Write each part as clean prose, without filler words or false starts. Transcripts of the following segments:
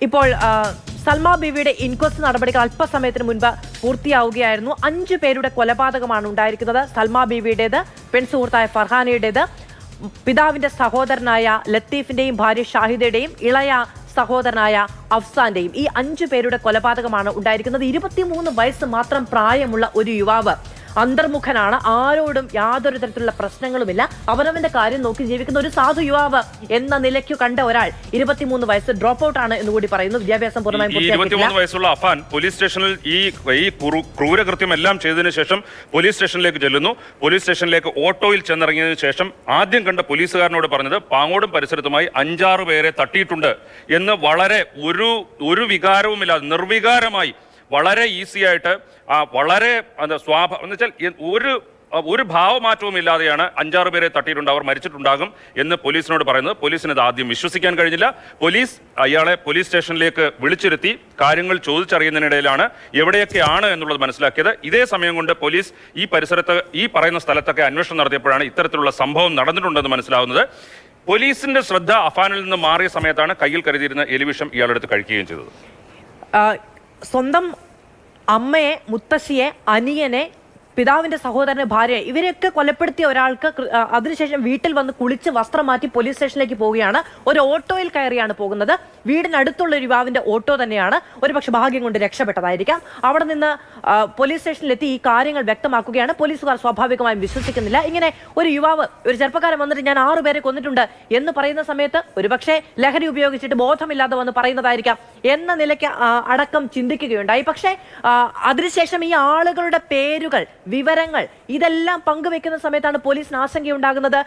ഇപ്പോൾ സൽമാ ബീവിയുടെ ഇൻക്വസ്റ്റ് നടപടികൾ അല്പസമയത്തിന് മുൻപ് പൂർത്തിയാവുകയായിരുന്നു. 5 പേരുടെ കൊലപാതകമാണ് ഉണ്ടായിരിക്കുന്നത്. സൽമാ ബീവിയുടേത്, പെൺസുഹൃത്തായ ഫർഹാനയുടേത്, പിതാവിന്റെ സഹോദരനായ ലത്തീഫിന്റെയും ഭാര്യ ഷാഹിദയുടെയും ഇളയ സഹോദരനായ അഫ്സാന്റെയും ഈ 5 പേരുടെ കൊലപാതകമാണ് ഉണ്ടായിരിക്കുന്നത്. 23 വയസ്സ് മാത്രം പ്രായമുള്ള ഒരു യുവാവ് അന്തർമുഖനാണ്. ആരോടും യാതൊരു തരത്തിലുള്ള പ്രശ്നങ്ങളുമില്ല. അവനവന്റെ കാര്യം നോക്കി ജീവിക്കുന്ന ഒരു സാധു യുവാവ് എന്ന നിലയ്ക്ക് കണ്ട ഒരാൾ 23 വയസ്സ് ഡ്രോപ്പ് ഔട്ട് ആണ് എന്ന് കൂടി പറയുന്നു. വിദ്യാഭ്യാസം പൂർണ്ണമായും 23 വയസ്സുള്ള അഫാൻ പോലീസ് സ്റ്റേഷനിൽ ഈ ക്രൂരകൃത്യം എല്ലാം ചെയ്തതിനു ശേഷം പോലീസ് സ്റ്റേഷനിലേക്ക് ചെല്ലുന്നു. പോലീസ് സ്റ്റേഷനിലേക്ക് ഓട്ടോയിൽ ചെന്നിറങ്ങിയതിനു ശേഷം ആദ്യം കണ്ട പോലീസുകാരനോട് പറഞ്ഞത് പാങ്ങോടും പരിസരത്തുമായി 5-6 പേരെ തട്ടിയിട്ടുണ്ട് എന്ന് വളരെ ഒരു വികാരവുമില്ലാതെ നിർവികാരമായി വളരെ ഈസി ആയിട്ട് വളരെ എന്നുവെച്ചാൽ ഒരു ഭാവമാറ്റവും ഇല്ലാതെയാണ് 5-6 പേരെ തട്ടിയിട്ടുണ്ട്, അവർ മരിച്ചിട്ടുണ്ടാകും എന്ന് പോലീസിനോട് പറയുന്നത്. പോലീസിന് ഇത് ആദ്യം വിശ്വസിക്കാൻ കഴിഞ്ഞില്ല. പോലീസ് അയാളെ പോലീസ് സ്റ്റേഷനിലേക്ക് വിളിച്ചിരുത്തി കാര്യങ്ങൾ ചോദിച്ചറിയുന്നതിനിടയിലാണ് എവിടെയൊക്കെയാണ് എന്നുള്ളത് മനസ്സിലാക്കിയത്. ഇതേ സമയം കൊണ്ട് പോലീസ് ഈ പരിസരത്ത് ഈ പറയുന്ന സ്ഥലത്തൊക്കെ അന്വേഷണം നടത്തിയപ്പോഴാണ് ഇത്തരത്തിലുള്ള സംഭവം നടന്നിട്ടുണ്ടെന്ന് മനസ്സിലാവുന്നത്. പോലീസിന്റെ ശ്രദ്ധ അഫാനിൽ നിന്ന് മാറിയ സമയത്താണ് കയ്യിൽ കരുതിയിരുന്ന എലിവിഷം ഇയാളെടുത്ത് കഴിക്കുകയും ചെയ്തത്. സ്വന്തം അമ്മയെ, മുത്തശ്ശിയെ, അനിയനെ, പിതാവിന്റെ സഹോദരനെ, ഭാര്യയെ ഇവരെയൊക്കെ കൊലപ്പെടുത്തിയ ഒരാൾക്ക് അതിനുശേഷം വീട്ടിൽ വന്ന് കുളിച്ച് വസ്ത്രം മാറ്റി പോലീസ് സ്റ്റേഷനിലേക്ക് പോവുകയാണ്. ഒരു ഓട്ടോയിൽ കയറിയാണ് പോകുന്നത്. വീടിനടുത്തുള്ള ഒരു യുവാവിന്റെ ഓട്ടോ തന്നെയാണ്. ഒരുപക്ഷെ ഭാഗ്യം കൊണ്ട് രക്ഷപ്പെട്ടതായിരിക്കാം. അവിടെ നിന്ന് പോലീസ് സ്റ്റേഷനിലെത്തി ഈ കാര്യങ്ങൾ വ്യക്തമാക്കുകയാണ്. പോലീസുകാർ സ്വാഭാവികമായും വിശ്വസിക്കുന്നില്ല. ഇങ്ങനെ ഒരു യുവാവ്, ഒരു ചെറുപ്പക്കാരൻ വന്നിട്ട് ഞാൻ 6 പേരെ കൊന്നിട്ടുണ്ട് എന്ന് പറയുന്ന സമയത്ത് ഒരുപക്ഷെ ലഹരി ഉപയോഗിച്ചിട്ട് ബോധമില്ലാതെ വന്ന് പറയുന്നതായിരിക്കാം എന്ന നിലയ്ക്ക് അടക്കം ചിന്തിക്കുകയുണ്ടായി. പക്ഷേ അതിനുശേഷം ഈ ആളുകളുടെ പേരുകൾ, വിവരങ്ങൾ ഇതെല്ലാം പങ്കുവെക്കുന്ന സമയത്താണ് പോലീസിന് ആശങ്കയുണ്ടാകുന്നത്.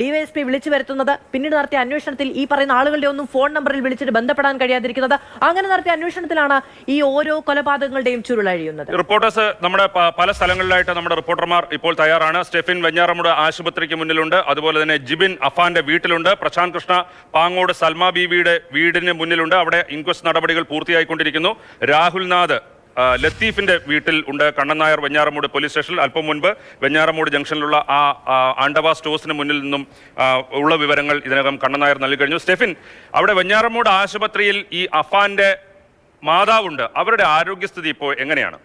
ഡിവൈഎസ്പി വിളിച്ചു വരുത്തുന്നത്, പിന്നീട് നടത്തിയ അന്വേഷണത്തിൽ ഈ പറയുന്ന ആളുകളുടെ ഒന്നും ഫോൺ നമ്പറിൽ വിളിച്ചിട്ട് ബന്ധപ്പെടാൻ കഴിയാതിരിക്കുന്നത്. അങ്ങനെ നടത്തിയ അന്വേഷണത്തിലാണ് ഈ ഓരോ കൊലപാതകങ്ങളുടെയും ചുരുളഴിയുന്നത്. റിപ്പോർട്ടേഴ്സ് നമ്മുടെ പല സ്ഥലങ്ങളിലായിട്ട് നമ്മുടെ റിപ്പോർട്ടർമാർ ഇപ്പോൾ തയ്യാറാണ്. സ്റ്റെഫിൻ വെഞ്ഞാറമൂട് ആശുപത്രിക്ക് മുന്നിലുണ്ട്. അതുപോലെ തന്നെ ജിബിൻ അഫാന്റെ വീട്ടിലുണ്ട്. പ്രശാന്ത് കൃഷ്ണ പാങ്ങോട് സൽമാ ബീവിയുടെ വീടിന് മുന്നിലുണ്ട്. അവിടെ ഇൻക്വസ്റ്റ് നടപടികൾ പൂർത്തിയായിക്കൊണ്ടിരിക്കുന്നു. രാഹുൽ നാഥ് ലത്തീഫിന്റെ വീട്ടിൽ ഉണ്ട്. കണ്ണൻ നായർ വെഞ്ഞാറമൂട് പോലീസ് സ്റ്റേഷനിൽ. അല്പം മുൻപ് വെഞ്ഞാറമൂട് ജംഗ്ഷനിലുള്ള ആണ്ടവ സ്റ്റോഴ്സിന് മുന്നിൽ നിന്നും ഉള്ള വിവരങ്ങൾ ഇതിനകം കണ്ണൻ നായർ നൽകി കഴിഞ്ഞു. സ്റ്റെഫിൻ, അവിടെ വെഞ്ഞാറമൂട് ആശുപത്രിയിൽ ഈ അഫാന്റെ മാതാവുണ്ട്. അവരുടെ ആരോഗ്യസ്ഥിതി ഇപ്പോൾ എങ്ങനെയാണ്?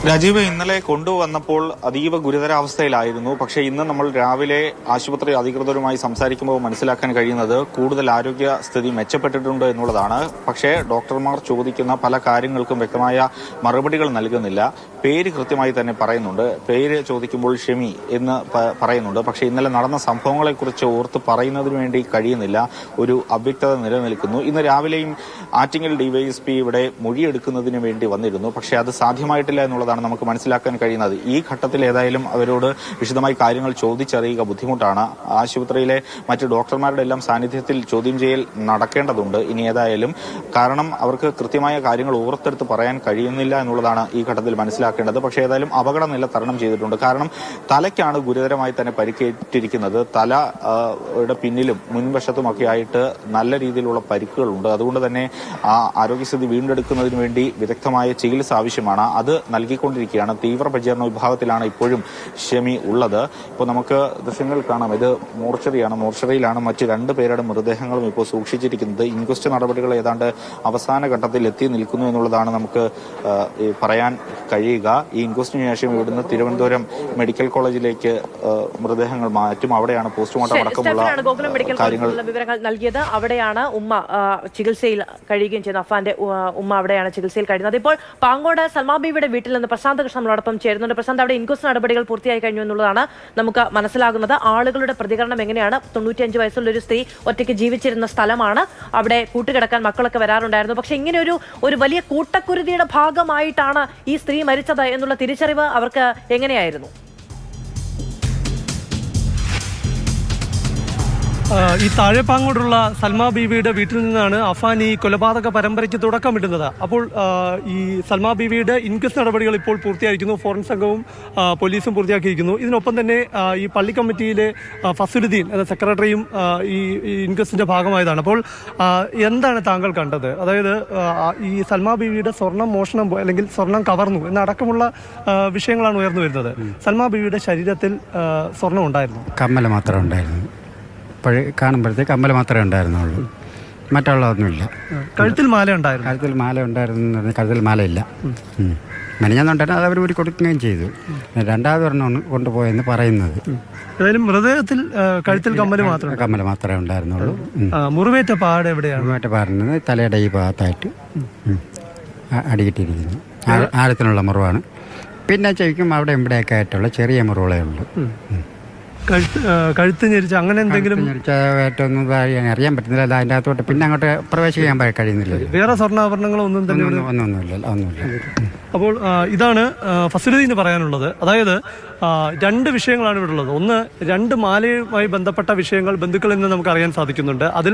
രാജീവ്, ഇന്നലെ കൊണ്ടുവന്നപ്പോൾ അതീവ ഗുരുതരാവസ്ഥയിലായിരുന്നു. പക്ഷേ ഇന്ന് നമ്മൾ രാവിലെ ആശുപത്രി അധികൃതരുമായി സംസാരിക്കുമ്പോൾ മനസ്സിലാക്കാൻ കഴിയുന്നത് കൂടുതൽ ആരോഗ്യസ്ഥിതി മെച്ചപ്പെട്ടിട്ടുണ്ട് എന്നുള്ളതാണ്. പക്ഷേ ഡോക്ടർമാർ ചോദിക്കുന്ന പല കാര്യങ്ങൾക്കും വ്യക്തമായ മറുപടികൾ നൽകുന്നില്ല. പേര് കൃത്യമായി തന്നെ പറയുന്നുണ്ട്. പേര് ചോദിക്കുമ്പോൾ ഷെമി എന്ന് പറയുന്നുണ്ട്. പക്ഷേ ഇന്നലെ നടന്ന സംഭവങ്ങളെക്കുറിച്ച് ഓർത്ത് പറയുന്നതിന് വേണ്ടി കഴിയുന്നില്ല. ഒരു അവ്യക്തത നിലനിൽക്കുന്നു. ഇന്ന് രാവിലെയും ആറ്റിങ്ങൽ ഡിവൈഎസ്പി ഇവിടെ മൊഴിയെടുക്കുന്നതിന് വേണ്ടി വന്നിരുന്നു. പക്ഷേ അത് സാധ്യമായിട്ടില്ല എന്നുള്ളതാണ് നമുക്ക് മനസ്സിലാക്കാൻ കഴിയുന്നത്. ഈ ഘട്ടത്തിൽ ഏതായാലും അവരോട് വിശദമായി കാര്യങ്ങൾ ചോദിച്ചറിയുക ബുദ്ധിമുട്ടാണ്. ആശുപത്രിയിലെ മറ്റ് ഡോക്ടർമാരുടെ എല്ലാം സാന്നിധ്യത്തിൽ ചോദ്യം ചെയ്യൽ നടക്കേണ്ടതുണ്ട് ഇനി ഏതായാലും. കാരണം അവർക്ക് കൃത്യമായ കാര്യങ്ങൾ ഓർത്തെടുത്ത് പറയാൻ കഴിയുന്നില്ല എന്നുള്ളതാണ് ഈ ഘട്ടത്തിൽ മനസ്സിലാക്കേണ്ടത്. പക്ഷേ ഏതായാലും അപകട നില തരണം ചെയ്തിട്ടുണ്ട്. കാരണം തലയ്ക്കാണ് ഗുരുതരമായി തന്നെ പരിക്കേറ്റിരിക്കുന്നത്. തലയുടെ പിന്നിലും മുൻവശത്തുമൊക്കെ ആയിട്ട് നല്ല രീതിയിലുള്ള പരിക്കുകളുണ്ട്. അതുകൊണ്ട് തന്നെ ആരോഗ്യസ്ഥിതി വീണ്ടെടുക്കുന്നതിന് വേണ്ടി വിദഗ്ധമായ ചികിത്സ ആവശ്യമാണ്. അത് നൽകിക്കൊണ്ടിരിക്കുകയാണ്. തീവ്രപരിചരണ വിഭാഗത്തിലാണ് ഇപ്പോഴും ഷെമി ഉള്ളത്. ഇപ്പോൾ നമുക്ക് ദൃശ്യങ്ങൾ കാണാം. ഇത് മോർച്ചറിയാണ്. മോർച്ചറിയിലാണ് മറ്റ് 2 പേരുടെ മൃതദേഹങ്ങളും ഇപ്പോൾ സൂക്ഷിച്ചിരിക്കുന്നത്. ഇൻക്വസ്റ്റ് നടപടികൾ ഏതാണ്ട് അവസാന ഘട്ടത്തിൽ എത്തി നിൽക്കുന്നു എന്നുള്ളതാണ് നമുക്ക് പറയാൻ കഴിയുക. ഈ ഇൻക്വസ്റ്റിന് ശേഷം ഇവിടുന്ന് തിരുവനന്തപുരം മെഡിക്കൽ കോളേജിലേക്ക് മൃതദേഹങ്ങൾ മാറ്റും. അവിടെയാണ് പോസ്റ്റ്മോർട്ടം അടക്കമുള്ള കാര്യങ്ങൾ വിവരങ്ങൾ നൽകിയത്. അവിടെയാണ് ഉമ്മ ചികിത്സയിൽ കഴിയുകയും ചെയ്യുന്നത്. അഫാന്റെ ഉമ്മ അവിടെയാണ് ചികിത്സയിൽ കഴിയുന്നത്. ഇപ്പോൾ പാങ്ങോട് സൽമാ ബീവിയുടെ വീട്ടിൽ നിന്ന് പ്രശാന്ത് കൃഷ്ണ നമ്മളോടൊപ്പം ചേരുന്നുണ്ട്. പ്രശാന്ത്, അവിടെ ഇൻക്വസ്റ്റ് നടപടികൾ പൂർത്തിയായി കഴിഞ്ഞു എന്നുള്ളതാണ് നമുക്ക് മനസ്സിലാകുന്നത്. ആളുകളുടെ പ്രതികരണം എങ്ങനെയാണ്? 95 വയസ്സുള്ള ഒരു സ്ത്രീ ഒറ്റയ്ക്ക് ജീവിച്ചിരുന്ന സ്ഥലമാണ്. അവിടെ കൂട്ടുകിടക്കാൻ മക്കളൊക്കെ വരാറുണ്ടായിരുന്നു. പക്ഷെ ഇങ്ങനെ ഒരു വലിയ കൂട്ടക്കുരുതിയുടെ ഭാഗമായിട്ടാണ് ഈ സ്ത്രീ മരിച്ചത് എന്നുള്ള തിരിച്ചറിവ് അവർക്ക് എങ്ങനെയായിരുന്നു? ഈ താഴെപ്പാങ്ങോടുള്ള സൽമാ ബീവിയുടെ വീട്ടിൽ നിന്നാണ് അഫാൻ ഈ കൊലപാതക പരമ്പരയ്ക്ക് തുടക്കമിടുന്നത്. അപ്പോൾ ഈ സൽമാ ബീവിയുടെ ഇൻക്വസ്റ്റ് നടപടികൾ ഇപ്പോൾ പൂർത്തിയായിരിക്കുന്നു. ഫോറൻസിക് സംഘവും പോലീസും പൂർത്തിയാക്കിയിരിക്കുന്നു. ഇതിനൊപ്പം തന്നെ ഈ പള്ളി കമ്മിറ്റിയിലെ ഫസലുദ്ദീൻ എന്ന സെക്രട്ടറിയും ഈ ഇൻക്വസ്റ്റിന്റെ ഭാഗമായതാണ്. അപ്പോൾ എന്താണ് താങ്കൾ കണ്ടത്? അതായത് ഈ സൽമാ ബീവിയുടെ സ്വർണം മോഷണം അല്ലെങ്കിൽ സ്വർണം കവർന്നു എന്നടക്കമുള്ള വിഷയങ്ങളാണ് ഉയർന്നു വരുന്നത്. സൽമാ ബീവിയുടെ ശരീരത്തിൽ സ്വർണം ഉണ്ടായിരുന്നു? കമ്മൽ മാത്രം ഉണ്ടായിരുന്നു. അപ്പോൾ കാണുമ്പോഴത്തേക്ക് കമ്മൽ മാത്രമേ ഉണ്ടായിരുന്നുള്ളൂ, മറ്റുള്ളതൊന്നുമില്ല. കഴുത്തിൽ മാല ഉണ്ടായിരുന്നു? കഴുത്തിൽ മാല ഉണ്ടായിരുന്നു, കഴുത്തിൽ മാലയില്ല. മെനഞ്ഞാന്നുണ്ടായിരുന്നു, അത് അവർ ഊരി കൊടുക്കുകയും ചെയ്തു. രണ്ടാമത് ഒരെണ്ണം കൊണ്ടുപോയെന്ന് പറയുന്നത്. ഏതായാലും മൃതദേഹത്തിൽ കഴുത്തിൽ കമ്മൽ മാത്രമേ ഉണ്ടായിരുന്നുള്ളൂ. മുറിവേറ്റ പാട് എവിടെയാണ്? മുറിവേറ്റ പാടുന്നത് തലയുടെ ഈ ഭാഗത്തായിട്ട് അടിയിട്ടിരിക്കുന്നു. ആഴത്തിനുള്ള മുറിവാണ്. പിന്നെ ശരിക്കും അവിടെ ഇവിടെയൊക്കെ ആയിട്ടുള്ള ചെറിയ മുറിവുകളേ ഉള്ളൂ. കഴുത്ത് ഞെരിച്ച അങ്ങനെ എന്തെങ്കിലും ഏറ്റവും അറിയാൻ പറ്റുന്നില്ല. അത് അതിൻ്റെ അകത്തോട്ട് പിന്നെ അങ്ങോട്ട് പ്രവേശിക്കാൻ കഴിയുന്നില്ല. വേറെ സ്വർണ്ണാഭരണങ്ങളൊന്നും തന്നെ ഒന്നുമില്ല. അപ്പോൾ ഇതാണ് ഫസിലുദ്ദീന് പറയാനുള്ളത്. അതായത് രണ്ട് വിഷയങ്ങളാണ് ഇവിടെ ഉള്ളത്. ഒന്ന്, രണ്ട് മാലയുമായി ബന്ധപ്പെട്ട വിഷയങ്ങൾ ബന്ധുക്കളിൽ നിന്ന് നമുക്ക് അറിയാൻ സാധിക്കുന്നുണ്ട്. അതിൽ